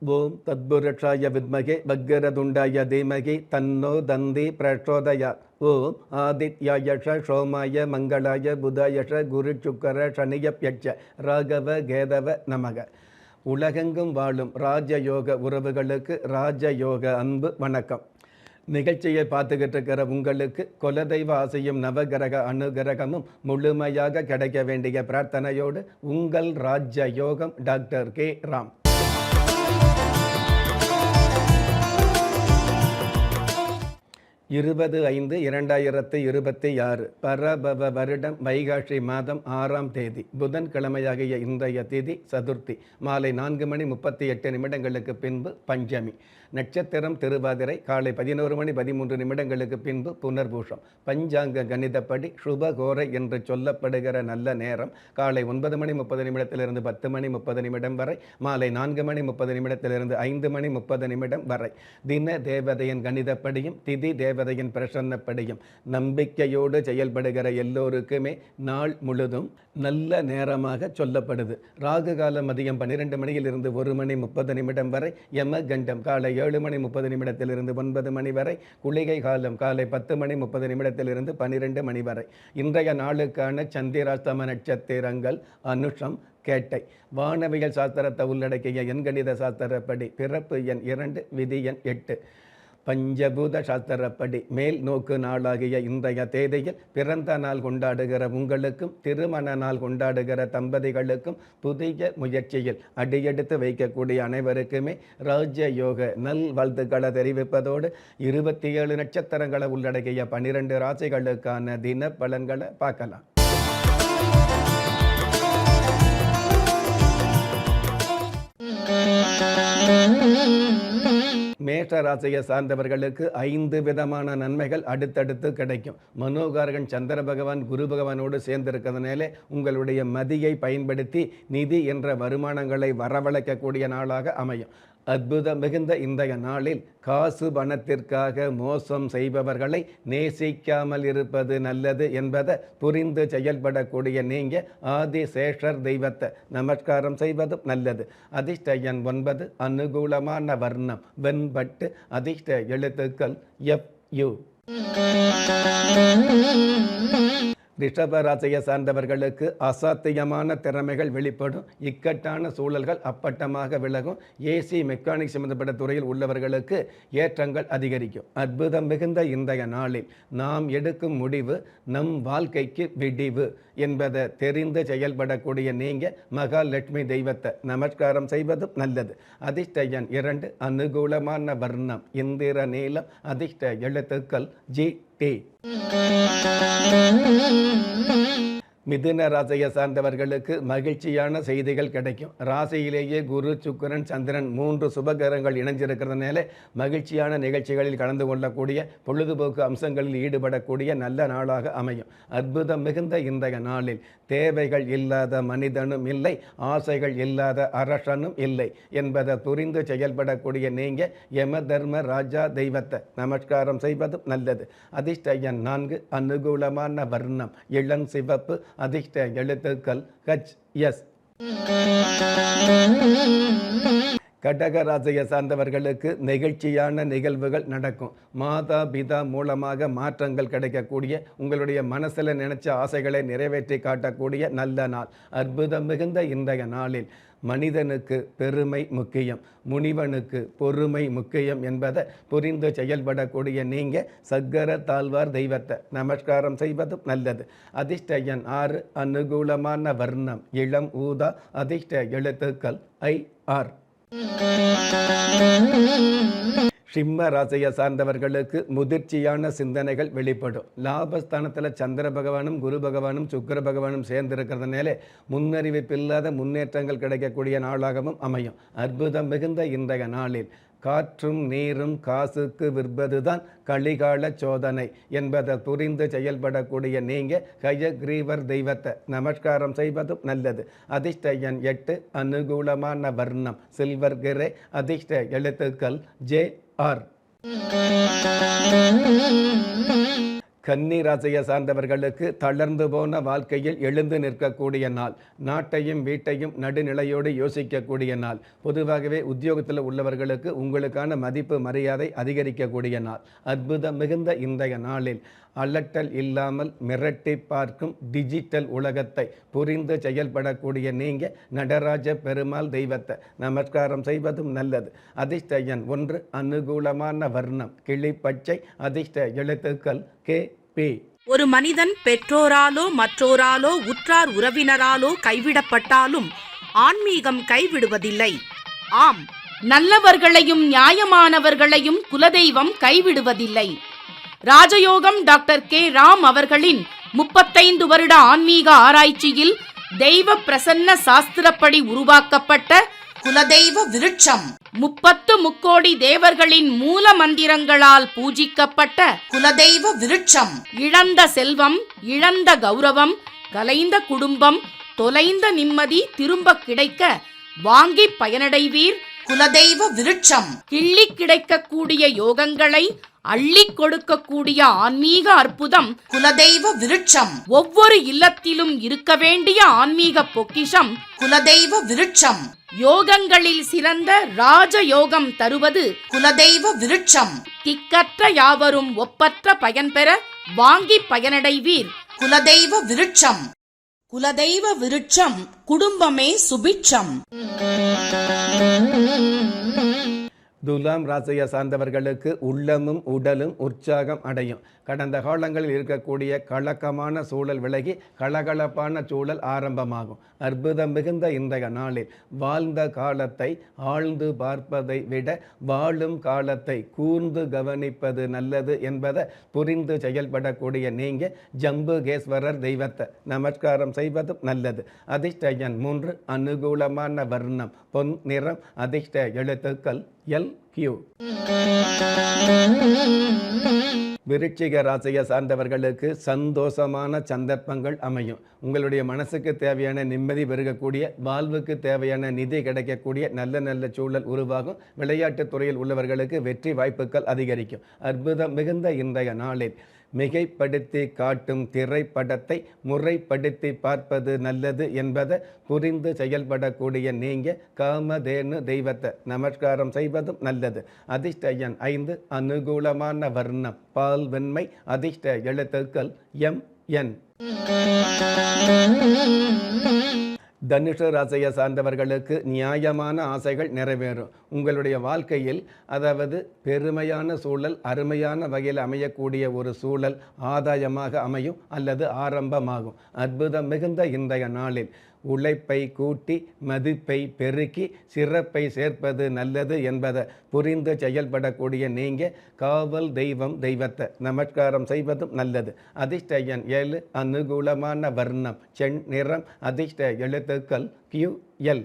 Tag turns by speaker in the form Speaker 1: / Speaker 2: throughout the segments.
Speaker 1: ஓம் தத்புருஷாய வித்மகே வக்கரதுண்டாய தீமகி தன்னோ தந்தி பிரச்சோதயாத். ஓம் ஆதித்யாயஷ சோமாய மங்களாய புதாயஷ குரு சுக்கர சனியப்யட்ச ராகவ கேதவ நமக. உலகெங்கும் வாழும் ராஜயோக உறவுகளுக்கு ராஜயோக அன்பு வணக்கம். நிகழ்ச்சியை பார்த்துக்கிட்டு இருக்கிற உங்களுக்கு குலதெய்வ ஆசையும் நவகிரக அனுகிரகமும் முழுமையாக கிடைக்க வேண்டிய பிரார்த்தனையோடு உங்கள் ராஜயோகம் டாக்டர் கே ராம். 20/5/2026 பரபவ வருடம் வைகாசி மாதம் 6ஆம் தேதி புதன்கிழமையாகிய இன்றைய திதி சதுர்த்தி. மாலை 4:38 பின்பு பஞ்சமி. நட்சத்திரம் திருவாதிரை. காலை 11:13 பின்பு புனர்பூஷம். பஞ்சாங்க கணிதப்படி சுபகோரை என்று சொல்லப்படுகிற நல்ல நேரம் காலை 9:30 10:30 வரை, மாலை 4:30 5:30 வரை. தின தேவதையின் கணிதப்படியும் திதி தேவதையின் பிரசன்னப்படியும் நம்பிக்கையோடு செயல்படுகிற எல்லோருக்குமே நாள் முழுதும் நல்ல நேரமாக சொல்லப்படுது. ராகு காலம் மதியம் 12 மணியிலிருந்து 1:30 வரை, யம கண்டம் காலை 7:30 9 மணி வரை, குளிகை காலம் காலை 10:30 12 மணி வரை. இன்றைய நாளுக்கான சந்திராஸ்தம நட்சத்திரங்கள் அனுஷம், கேட்டை. வானவியல் சாஸ்திரத்தை உள்ளடக்கிய எண்கணித சாஸ்திரப்படி பிறப்பு எண் 2, விதி எண் 8. பஞ்சபூத சாஸ்திரப்படி மேல் நோக்கு நாளாகிய இன்றைய தேதியில் பிறந்த நாள் கொண்டாடுகிற உங்களுக்கும் திருமண நாள் கொண்டாடுகிற தம்பதிகளுக்கும் புதிய முயற்சியில் அடியெடுத்து வைக்கக்கூடிய அனைவருக்குமே ராஜயோக நல் வாழ்த்துக்களை தெரிவிப்பதோடு 27 நட்சத்திரங்களை உள்ளடக்கிய 12 ராசிகளுக்கான தின பலன்களை பார்க்கலாம். மேஷ ராசியை சார்ந்தவர்களுக்கு 5 விதமான நன்மைகள் அடுத்தடுத்து கிடைக்கும். மனோகாரகன் சந்திர பகவான் குரு பகவானோடு சேர்ந்திருக்கிறதுனால உங்களுடைய மதியை பயன்படுத்தி நிதி என்ற வருமானங்களை வரவழைக்கக்கூடிய நாளாக அமையும். அற்புதம் மிகுந்த இன்றைய நாளில் காசு பணத்திற்காக மோசம் செய்பவர்களை நேசிக்காமல் இருப்பது நல்லது என்பதை புரிந்து செயல்படக்கூடிய நீங்க ஆதிசேஷர் தெய்வத்தை நமஸ்காரம் செய்வதும் நல்லது. அதிர்ஷ்ட எண் 9. அனுகூலமான வர்ணம் வெண்பட்டு. அதிர்ஷ்ட எழுத்துக்கள் FU. ரிஷபராசியை சார்ந்தவர்களுக்கு அசாத்தியமான திறமைகள் வெளிப்படும். இக்கட்டான சூழல்கள் அப்பட்டமாக விலகும். ஏசி மெக்கானிக் சம்பந்தப்பட்ட துறையில் உள்ளவர்களுக்கு ஏற்றங்கள் அதிகரிக்கும். அற்புதம் மிகுந்த இன்றைய நாளில் நாம் எடுக்கும் முடிவு நம் வாழ்க்கைக்கு விடிவு என்பதை தெரிந்து செயல்படக்கூடிய நீங்க மகாலட்சுமி தெய்வத்தை நமஸ்காரம் செய்வதும் நல்லது. அதிர்ஷ்ட எண் 2. அனுகூலமான வர்ணம் இந்திர நீலம். அதிர்ஷ்ட எழுத்துக்கள் GT. மிதுன ராசியை சார்ந்தவர்களுக்கு மகிழ்ச்சியான செய்திகள் கிடைக்கும். ராசியிலேயே குரு சுக்கிரன் சந்திரன் 3 சுபகிரகங்கள் இணைஞ்சிருக்கிறதுனால மகிழ்ச்சியான நிகழ்ச்சிகளில் கலந்து கொள்ளக்கூடிய பொழுதுபோக்கு அம்சங்களில் ஈடுபடக்கூடிய நல்ல நாளாக அமையும். அற்புதம் மிகுந்த இன்றைய நாளில் தேவைகள் இல்லாத மனிதனும் இல்லை, ஆசைகள் இல்லாத அரசனும் இல்லை என்பதை புரிந்து செயல்படக்கூடிய நீங்க யம தர்ம ராஜா தெய்வத்தை நமஸ்காரம் செய்வதும் நல்லது. அதிர்ஷ்ட எண் 4. அனுகூலமான வர்ணம் இளம் சிவப்பு. அதிர்ஷ்ட எழுத்துக்கள் HS. கடக ராசியை சார்ந்தவர்களுக்கு நெகிழ்ச்சியான நிகழ்வுகள் நடக்கும். மாதா பிதா மூலமாக மாற்றங்கள் கிடைக்கக்கூடிய, உங்களுடைய மனசில் நினைச்ச ஆசைகளை நிறைவேற்றி காட்டக்கூடிய நல்ல நாள். அற்புதம் மிகுந்த இன்றைய நாளில் மனிதனுக்கு பெருமை முக்கியம், முனிவனுக்கு பொறுமை முக்கியம் என்பதை புரிந்து செயல்படக்கூடிய நீங்க சக்கர தாழ்வார் தெய்வத்தை நமஸ்காரம் செய்வதும் நல்லது. அதிர்ஷ்ட எண் 6. அனுகூலமான வர்ணம் இளம் ஊதா. அதிர்ஷ்ட எழுத்துக்கள் IR. சிம்ம ராசியை சார்ந்தவர்களுக்கு முதிர்ச்சியான சிந்தனைகள் வெளிப்படும். லாபஸ்தானத்தில் சந்திர பகவானும் குரு பகவானும் சுக்கிர பகவானும் சேர்ந்திருக்கிறதுனால முன்னறிவிப்பில்லாத முன்னேற்றங்கள் கிடைக்கக்கூடிய நாளாகவும் அமையும். அற்புதம் மிகுந்த இன்றைய நாளில் காற்றும் நீரும் காசுக்கு விற்பதுதான் கலிகால சோதனை என்பதை புரிந்து செயல்படக்கூடிய நீங்க ஹயக்ரீவர் தெய்வத்தை நமஸ்காரம் செய்வதும் நல்லது. அதிர்ஷ்ட எண் 8. அனுகூலமான வர்ணம் சில்வர் கிரே. அதிர்ஷ்ட எழுத்துக்கள் JR. கன்னி ராசியை சார்ந்தவர்களுக்கு தளர்ந்து போன வாழ்க்கையில் எழுந்து நிற்கக்கூடிய நாள். நாட்டையும் வீட்டையும் நடுநிலையோடு யோசிக்கக்கூடிய நாள். பொதுவாகவே உத்தியோகத்தில் உள்ளவர்களுக்கு உங்களுக்கான மதிப்பு மரியாதை அதிகரிக்கக்கூடிய நாள். அற்புதம் மிகுந்த இன்றைய நாளில் அலட்டல் இல்லாமல் மிரட்டி பார்க்கும் டிஜிட்டல் உலகத்தை புரிந்து செயல்படக்கூடிய நீங்கள் நடராஜ பெருமாள் தெய்வத்தை நமஸ்காரம் செய்வதும் நல்லது. அதிர்ஷ்ட எண் 1, அனுகூலமான வர்ணம் கிளிப்பச்சை, அதிர்ஷ்ட எழுத்துக்கள் KP.
Speaker 2: ஒரு மனிதன் பெற்றோராலோ மற்றோராலோ உற்றார் உறவினராலோ கைவிடப்பட்டாலும் ஆன்மீகம் கைவிடுவதில்லை. ஆம், நல்லவர்களையும் நியாயமானவர்களையும் குலதெய்வம் கைவிடுவதில்லை. ராஜயோகம் டாக்டர் K. ராம் அவர்களின் 35 வருட ஆன்மீக ஆராய்ச்சியில் தெய்வ பிரசன்ன சாஸ்திரப்படி உருவாக்கப்பட்ட குலதெய்வ விருட்சம், 30 முக்கோடி தேவர்களின் மூல மந்திரங்களால் பூஜிக்கப்பட்ட குலதெய்வ விருட்சம். இழந்த செல்வம், இழந்த கௌரவம், கலைந்த குடும்பம், தொலைந்த நிம்மதி திரும்ப கிடைக்க வாங்கி பயனடைவீர். குலதெய்வ விருட்சம் கிள்ளி கிடைக்கக்கூடிய யோகங்களை அள்ளி கொடுக்கக்கூடிய ஆன்மீக அற்புதம் குலதெய்வ விருட்சம். ஒவ்வொரு இல்லத்திலும் இருக்க வேண்டிய ஆன்மீக பொக்கிஷம் குலதெய்வ விருட்சம். யோகங்களில் சிறந்த ராஜயோகம் தருவது குலதெய்வ விருட்சம். திக்கற்ற யாவரும் ஒப்பற்ற பயன்பெற வாங்கி பயனடைவீர். குலதெய்வ விருட்சம். குலதெய்வ விருட்சம் குடும்பமே சுபிட்சம்.
Speaker 1: துலாம் ராசியை சார்ந்தவர்களுக்கு உள்ளமும் உடலும் உற்சாகம் அடையும். கடந்த காலங்களில் இருக்கக்கூடிய கலக்கமான சூழல் விலகி கலகலப்பான சூழல் ஆரம்பமாகும். அற்புதம் மிகுந்த இன்றைய நாளில் வாழ்ந்த காலத்தை ஆழ்ந்து பார்ப்பதை விட வாழும் காலத்தை கூர்ந்து கவனிப்பது நல்லது என்பதை புரிந்து செயல்படக்கூடிய நீங்கள் ஜம்புகேஸ்வரர் தெய்வத்தை நமஸ்காரம் செய்வதும் நல்லது. அதிர்ஷ்ட எண் 3, அனுகூலமான வர்ணம் பொன் நிறம், அதிர்ஷ்ட எழுத்துக்கள் LQ. விருச்சிக ராசியை சார்ந்தவர்களுக்கு சந்தோஷமான சந்தர்ப்பங்கள் அமையும். உங்களுடைய மனசுக்கு தேவையான நிம்மதி பெருகக்கூடிய, வாழ்வுக்கு தேவையான நிதி கிடைக்கக்கூடிய நல்ல நல்ல சூழல் உருவாகும். விளையாட்டுத் துறையில் உள்ளவர்களுக்கு வெற்றி வாய்ப்புகள் அதிகரிக்கும். அற்புதம் மிகுந்த இன்றைய நாளில் மிகைப்படுத்தி காட்டும் திரைப்படத்தை முறைப்படுத்தி பார்ப்பது நல்லது என்பதை புரிந்து செயல்படக்கூடிய நீங்கள் காமதேனு தெய்வத்தை நமஸ்காரம் செய்வதும் நல்லது. அதிர்ஷ்ட எண் 5, அனுகூலமான வர்ணம் பால் வெண்மை, அதிர்ஷ்ட எழுத்துக்கள் MN. தனுஷ ராசியை சார்ந்தவர்களுக்கு நியாயமான ஆசைகள் நிறைவேறும். உங்களுடைய வாழ்க்கையில் அதாவது பெருமையான சூழல் அருமையான வகையில் அமையக்கூடிய ஒரு சூழல் ஆதாயமாக அமையும் அல்லது ஆரம்பமாகும். அற்புதம் மிகுந்த இன்றைய நாளில் உழைப்பை கூட்டி மதிப்பை பெருக்கி சிறப்பை சேர்ப்பது நல்லது என்பதை புரிந்து செயல்படக்கூடிய நீங்கள் காவல் தெய்வம் தெய்வத்தை நமஸ்காரம் செய்வதும் நல்லது. அதிர்ஷ்ட எண் 7, அனுகூலமான வர்ணம் சென் நிறம், அதிர்ஷ்ட எழுத்துக்கள் QL.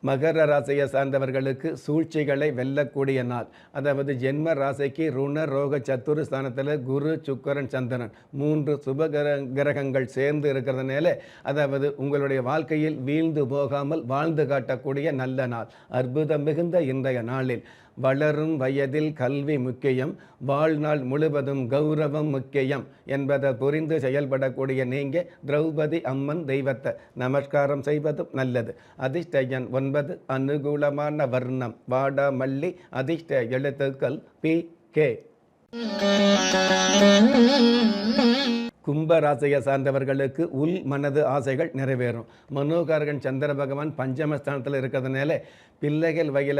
Speaker 1: மகர ராசியை சார்ந்தவர்களுக்கு சூழ்ச்சிகளை வெல்லக்கூடிய நாள். அதாவது ஜென்ம ராசிக்கு ருண ரோக சத்துரு ஸ்தானத்தில் குரு சுக்கரன் சந்திரன் 3 சுப கிரகங்கள் சேர்ந்து இருக்கிறதுனால அதாவது உங்களுடைய வாழ்க்கையில் வீழ்ந்து போகாமல் வாழ்ந்து காட்டக்கூடிய நல்ல நாள். அற்புதம் மிகுந்த இன்றைய நாளில் வளரும் வயதில் கல்வி முக்கியம், வாழ்நாள் முழுவதும் கௌரவம் முக்கியம் என்பதை புரிந்து செயல்படக்கூடிய நீங்கள் திரௌபதி அம்மன் தெய்வத்தை நமஸ்காரம் செய்வதும் நல்லது. அதிர்ஷ்ட எண் 9, அனுகூலமான வர்ணம் வாடா மல்லி, அதிர்ஷ்ட எழுத்துக்கள் PK. கும்ப ராசியை சார்ந்தவர்களுக்கு உள் மனது ஆசைகள் நிறைவேறும். மனோகாரகன் சந்திர பகவான் பஞ்சமஸ்தானத்தில் இருக்கிறதுனால பிள்ளைகள் வகையில்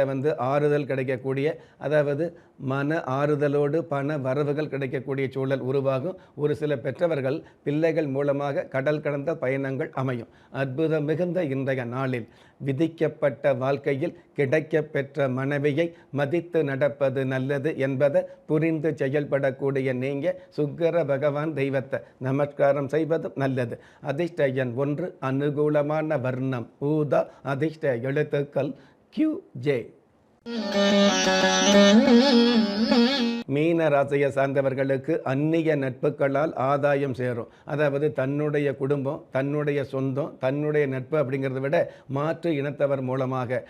Speaker 1: ஆறுதல் கிடைக்கக்கூடிய, அதாவது மன ஆறுதலோடு பண வரவுகள் கிடைக்கக்கூடிய சூழல் உருவாகும். ஒரு சில பெற்றவர்கள் பிள்ளைகள் மூலமாக கடல் கடந்த பயணங்கள் அமையும். அற்புதம் மிகுந்த இன்றைய நாளில் விதிக்கப்பட்ட வாழ்க்கையில் கிடைக்க பெற்ற மனைவியை மதித்து நடப்பது நல்லது என்பதை புரிந்து செயல்படக்கூடிய நீங்கள் சுக்கர பகவான் தெய்வத்தை நமஸ்காரம் செய்வதும் நல்லது. அதிர்ஷ்ட எண் 1, அனுகூலமான வர்ணம் ஊதா, அதிர்ஷ்ட எழுத்துக்கள் QJ. மீன ராசியை சார்ந்தவர்களுக்கு அந்நிய நட்புகளால் ஆதாயம் சேரும். அதாவது தன்னுடைய குடும்பம், தன்னுடைய சொந்தம், தன்னுடைய நட்பு அப்படிங்கிறத விட மாற்று இனத்தவர் மூலமாக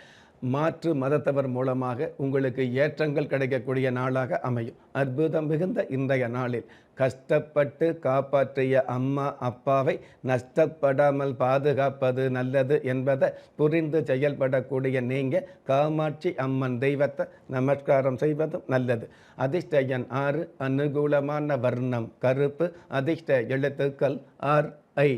Speaker 1: மாற்று மதத்தவர் மூலமாக உங்களுக்கு ஏற்றங்கள் கிடைக்கக்கூடிய நாளாக அமையும். அற்புதம் மிகுந்த இன்றைய நாளில் கஷ்டப்பட்டு காப்பாற்றிய அம்மா அப்பாவை நஷ்டப்படாமல் பாதுகாப்பது நல்லது என்பதை புரிந்து செயல்படக்கூடிய நீங்கள் காமாட்சி அம்மன் தெய்வத்தை நமஸ்காரம் செய்வதும் நல்லது. அதிர்ஷ்ட எண் 6, அனுகூலமான வர்ணம் கருப்பு, அதிர்ஷ்ட எழுத்துக்கள் RI.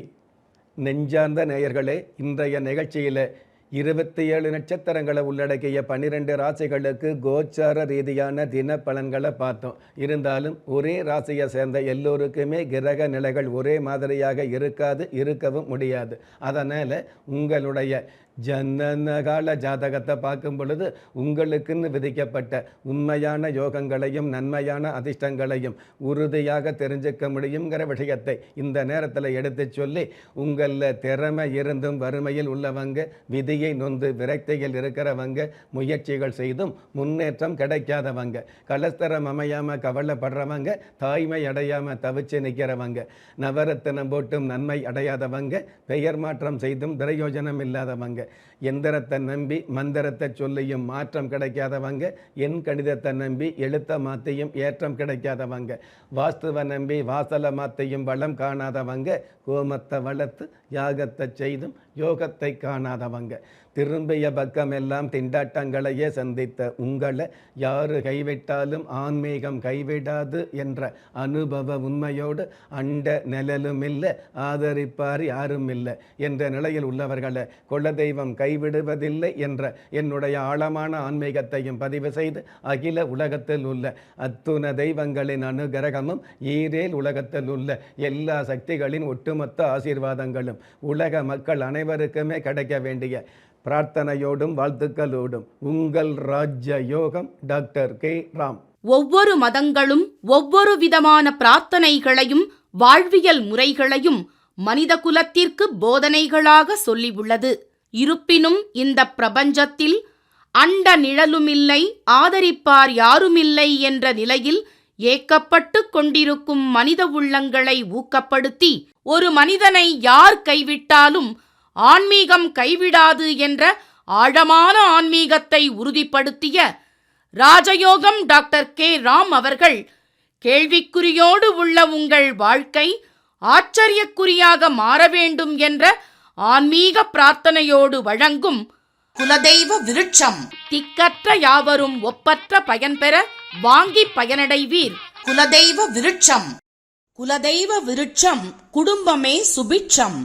Speaker 1: நெஞ்சார்ந்த நேயர்களே, இன்றைய நிகழ்ச்சியில் 27 நட்சத்திரங்களை உள்ளடக்கிய 12 ராசிகளுக்கு கோச்சார ரீதியான தின பலன்களை பார்த்தோம். இருந்தாலும் ஒரே ராசியை சேர்ந்த எல்லோருக்குமே கிரக நிலைகள் ஒரே மாதிரியாக இருக்காது, இருக்கவும் முடியாது. அதனால் உங்களுடைய ஜனனகால ஜாதகத்தை பார்க்கும் பொழுது உங்களுக்குன்னு விதிக்கப்பட்ட உண்மையான யோகங்களையும் நன்மையான அதிர்ஷ்டங்களையும் உறுதியாக தெரிஞ்சுக்க முடியுங்கிற விஷயத்தை இந்த நேரத்தில் எடுத்து சொல்லி, உங்களில் திறமை இருந்தும் வறுமையில் உள்ளவங்க, விதியை நொந்து விரக்தியில் இருக்கிறவங்க, முயற்சிகள் செய்தும் முன்னேற்றம் கிடைக்காதவங்க, கலஸ்தரம் அமையாமல் கவலைப்படுறவங்க, தாய்மை அடையாமல் தவிச்சு நிற்கிறவங்க, நவரத்தினம் போட்டும் நன்மை அடையாதவங்க, பெயர் மாற்றம் செய்தும் பிரயோஜனம் இல்லாதவங்க, எந்திரத்தை நம்பி மந்திரத்தை சொல்லியும் மாற்றம் கிடைக்காதவங்க, எண் கணிதத்தை நம்பி எழுத்த மாற்றியும் ஏற்றம் கிடைக்காதவங்க, வாஸ்துவை நம்பி வாசலை மாற்றியும் வளம் காணாதவங்க, கோமத்தை வளர்த்து யாகத்தை செய்தும் யோகத்தை காணாதவங்க, திரும்பிய பக்கமெல்லாம் திண்டாட்டங்களையே சந்தித்த உங்களை யாரு கைவிட்டாலும் ஆன்மீகம் கைவிடாது என்ற அனுபவ உண்மையோடு அண்ட நிழலும் இல்லை, ஆதரிப்பார் யாரும் இல்லை என்ற நிலையில் உள்ளவர்களை குலதெய்வம் கைவிடுவதில்லை என்ற என்னுடைய ஆழமான ஆன்மீகத்தையும் பதிவு செய்து, அகில உலகத்தில் உள்ள அத்துண தெய்வங்களின் அனுகிரகமும் ஈரேல் உலகத்தில் உள்ள எல்லா சக்திகளின் ஒட்டுமொத்த ஆசீர்வாதங்களும் உலக மக்கள் அனைவருக்குமே கிடைக்க வேண்டிய பிரார்த்தனையோடும் வாழ்த்துக்களோடும் உங்கள் ராஜ்ய யோகம் டாக்டர் கே. ராம்.
Speaker 2: ஒவ்வொரு மதங்களும் ஒவ்வொரு விதமான பிரார்த்தனைகளையும் வாழ்வியல் முறைகளையும் மனித குலத்திற்கு போதனைகளாக சொல்லியுள்ளது. இருப்பினும் இந்த பிரபஞ்சத்தில் அண்ட நிழலுமில்லை, ஆதரிப்பார் யாருமில்லை என்ற நிலையில் ஏக்கப்பட்டு கொண்டிருக்கும் மனித உள்ளங்களை ஊக்கப்படுத்தி, ஒரு மனிதனை யார் கைவிட்டாலும் ஆன்மீகம் கைவிடாது என்ற ஆழமான ஆன்மீகத்தை உறுதிப்படுத்திய ராஜயோகம் டாக்டர் கே. ராம் அவர்கள், கேள்விக்குறியோடு உள்ள உங்கள் வாழ்க்கை ஆச்சரியக்குறியாக மாற வேண்டும் என்ற ஆன்மீக பிரார்த்தனையோடு வழங்கும் குலதெய்வ விருட்சம். திக்கற்ற யாவரும் ஒப்பற்ற பயன்பெற வாங்கி பயனடைவீர். குலதெய்வ விருட்சம். குலதெய்வ விருட்சம், குடும்பமே சுபிட்சம்.